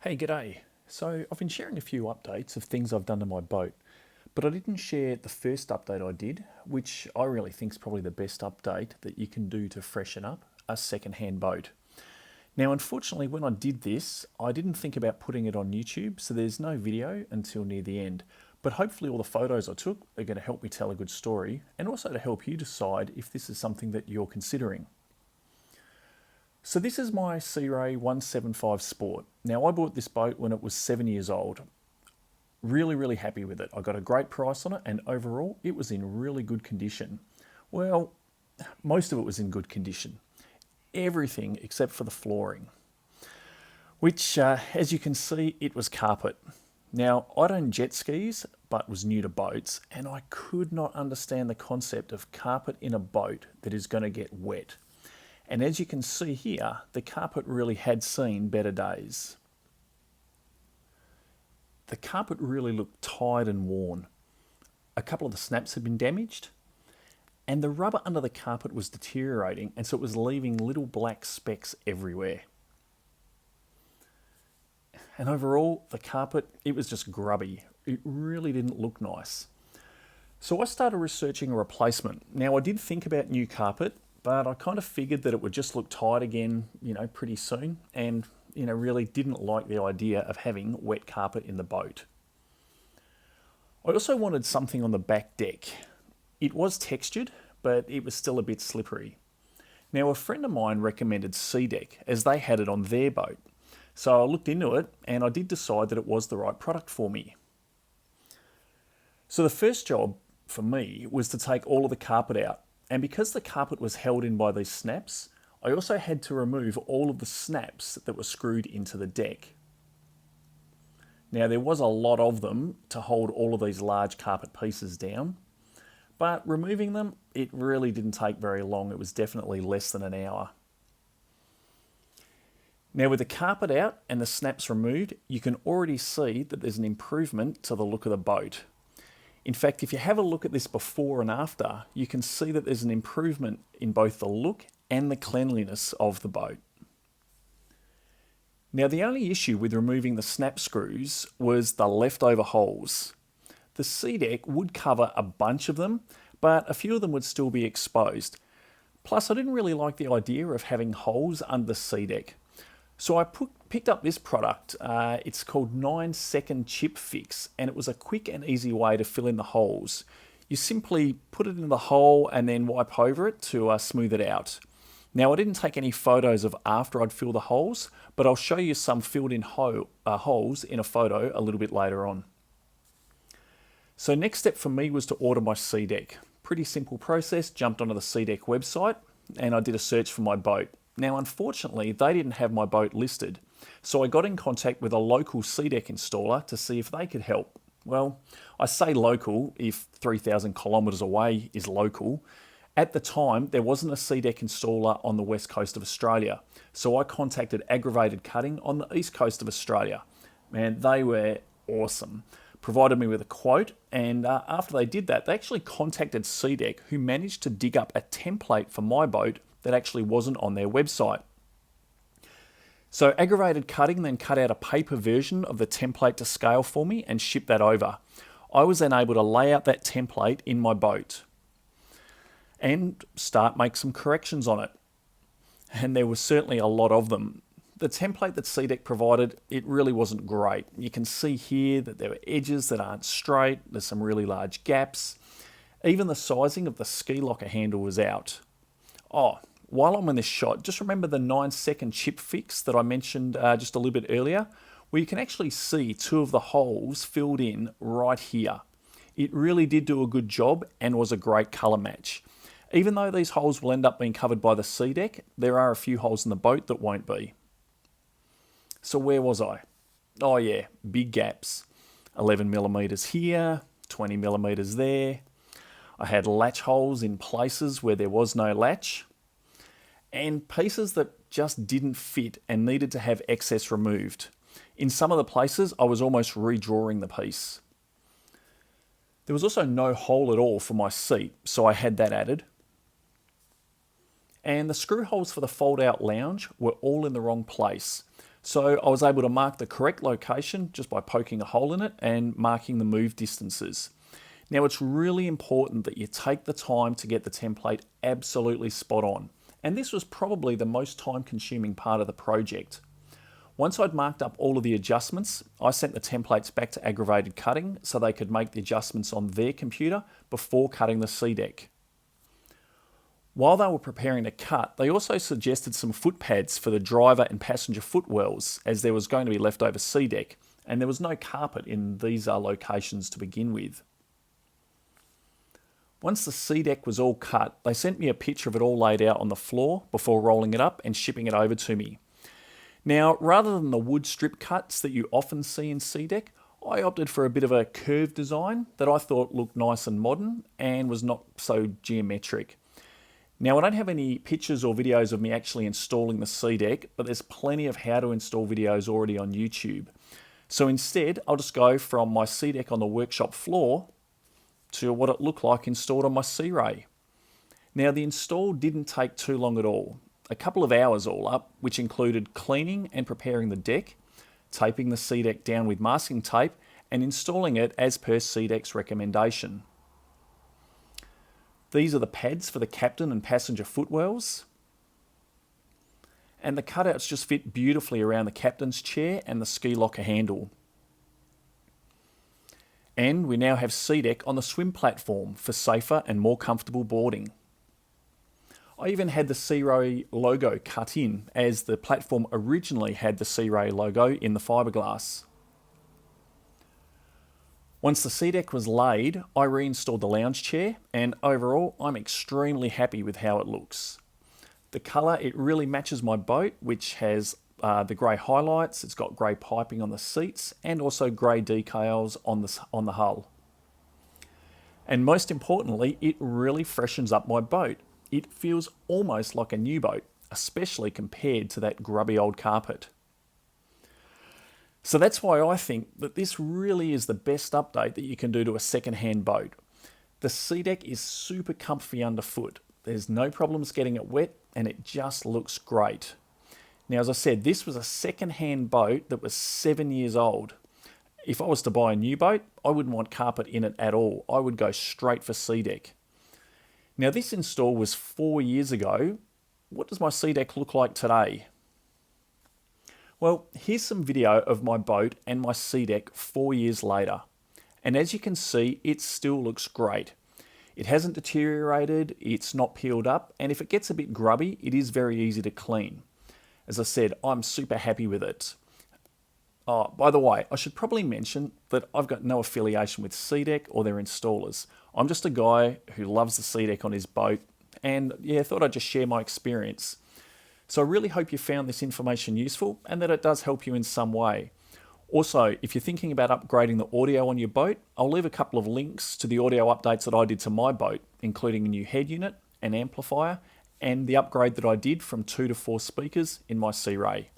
Hey, g'day. So I've been sharing a few updates of things I've done to my boat, but I didn't share the first update I did, which I really think is probably the best update that you can do to freshen up a second-hand boat. Now, unfortunately, when I did this, I didn't think about putting it on YouTube, so there's no video until near the end. But hopefully all the photos I took are going to help me tell a good story and also to help you decide if this is something that you're considering. So this is my Sea Ray 175 Sport. Now I bought this boat when it was 7 years old. Really happy with it. I got a great price on it and overall it was in really good condition. Well, most of it was in good condition. Everything except for the flooring, which as you can see, it was carpet. Now I don't jet skis, but was new to boats and I could not understand the concept of carpet in a boat that is going to get wet. And as you can see here, the carpet really had seen better days. The carpet really looked tired and worn. A couple of the snaps had been damaged, and the rubber under the carpet was deteriorating, and so it was leaving little black specks everywhere. And overall, the carpet, it was just grubby. It really didn't look nice. So I started researching a replacement. Now I did think about new carpet, but I kind of figured that it would just look tired again, pretty soon, and, really didn't like the idea of having wet carpet in the boat. I also wanted something on the back deck. It was textured, but it was still a bit slippery. Now, a friend of mine recommended SeaDeck as they had it on their boat. So I looked into it and I did decide that it was the right product for me. So the first job for me was to take all of the carpet out. And because the carpet was held in by these snaps, I also had to remove all of the snaps that were screwed into the deck. Now there was a lot of them to hold all of these large carpet pieces down, but removing them, it really didn't take very long. It was definitely less than an hour. Now with the carpet out and the snaps removed, you can already see that there's an improvement to the look of the boat. In fact, if you have a look at this before and after, you can see that there's an improvement in both the look and the cleanliness of the boat. Now, the only issue with removing the snap screws was the leftover holes. The SeaDeck would cover a bunch of them, but a few of them would still be exposed. Plus, I didn't really like the idea of having holes under the SeaDeck. So I picked up this product. It's called 9-second chip fix, and it was a quick and easy way to fill in the holes. You simply put it in the hole and then wipe over it to smooth it out. Now I didn't take any photos of after I'd filled the holes, but I'll show you some filled in holes in a photo a little bit later on. So next step for me was to order my SeaDeck. Pretty simple process, jumped onto the SeaDeck website and I did a search for my boat. Now, unfortunately, they didn't have my boat listed, so I got in contact with a local SeaDeck installer to see if they could help. Well, I say local if 3,000 kilometres away is local. At the time, there wasn't a SeaDeck installer on the west coast of Australia, so I contacted Aggravated Cutting on the east coast of Australia. Man, they were awesome. Provided me with a quote, and after they did that, they actually contacted SeaDeck, who managed to dig up a template for my boat that actually wasn't on their website. So Aggravated Cutting then cut out a paper version of the template to scale for me and shipped that over. I was then able to lay out that template in my boat and make some corrections on it. And there was certainly a lot of them. The template that SeaDeck provided, it really wasn't great. You can see here that there are edges that aren't straight, there's some really large gaps. Even the sizing of the ski locker handle was out. Oh, while I'm in this shot, just remember the 9-second chip fix that I mentioned just a little bit earlier, where you can actually see two of the holes filled in right here. It really did do a good job and was a great colour match. Even though these holes will end up being covered by the SeaDeck, there are a few holes in the boat that won't be. So where was I? Oh yeah, big gaps. 11mm here, 20mm there. I had latch holes in places where there was no latch, and pieces that just didn't fit and needed to have excess removed. In some of the places, I was almost redrawing the piece. There was also no hole at all for my seat, so I had that added. And the screw holes for the fold-out lounge were all in the wrong place. So I was able to mark the correct location just by poking a hole in it and marking the move distances. Now it's really important that you take the time to get the template absolutely spot on. And this was probably the most time consuming part of the project. Once I'd marked up all of the adjustments, I sent the templates back to Aggravated Cutting so they could make the adjustments on their computer before cutting the SeaDeck. While they were preparing to cut, they also suggested some foot pads for the driver and passenger footwells, as there was going to be leftover SeaDeck, and there was no carpet in these locations to begin with. Once the SeaDeck was all cut, they sent me a picture of it all laid out on the floor before rolling it up and shipping it over to me. Now, rather than the wood strip cuts that you often see in SeaDeck, I opted for a bit of a curved design that I thought looked nice and modern and was not so geometric. Now, I don't have any pictures or videos of me actually installing the SeaDeck, but there's plenty of how to install videos already on YouTube. So instead, I'll just go from my SeaDeck on the workshop floor to what it looked like installed on my Sea Ray. Now, the install didn't take too long at all. A couple of hours all up, which included cleaning and preparing the deck, taping the SeaDeck down with masking tape, and installing it as per SeaDeck's recommendation. These are the pads for the captain and passenger footwells. And the cutouts just fit beautifully around the captain's chair and the ski locker handle. And we now have SeaDeck on the swim platform for safer and more comfortable boarding. I even had the Sea Ray logo cut in, as the platform originally had the Sea Ray logo in the fiberglass. Once the SeaDeck was laid, I reinstalled the lounge chair, and overall I'm extremely happy with how it looks. The colour, it really matches my boat, which has the grey highlights, it's got grey piping on the seats, and also grey decals on the hull. And most importantly, it really freshens up my boat. It feels almost like a new boat, especially compared to that grubby old carpet. So that's why I think that this really is the best update that you can do to a second-hand boat. The SeaDeck is super comfy underfoot. There's no problems getting it wet, and it just looks great. Now, as I said, this was a second-hand boat that was 7 years old. If I was to buy a new boat, I wouldn't want carpet in it at all. I would go straight for SeaDeck. Now, this install was 4 years ago. What does my SeaDeck look like today? Well, here's some video of my boat and my SeaDeck 4 years later. And as you can see, it still looks great. It hasn't deteriorated, it's not peeled up, and if it gets a bit grubby, it is very easy to clean. As I said, I'm super happy with it. Oh, by the way, I should probably mention that I've got no affiliation with SeaDeck or their installers. I'm just a guy who loves the SeaDeck on his boat, and yeah, thought I'd just share my experience. So I really hope you found this information useful and that it does help you in some way. Also, if you're thinking about upgrading the audio on your boat, I'll leave a couple of links to the audio updates that I did to my boat, including a new head unit, an amplifier, and the upgrade that I did from 2 to 4 speakers in my Sea Ray.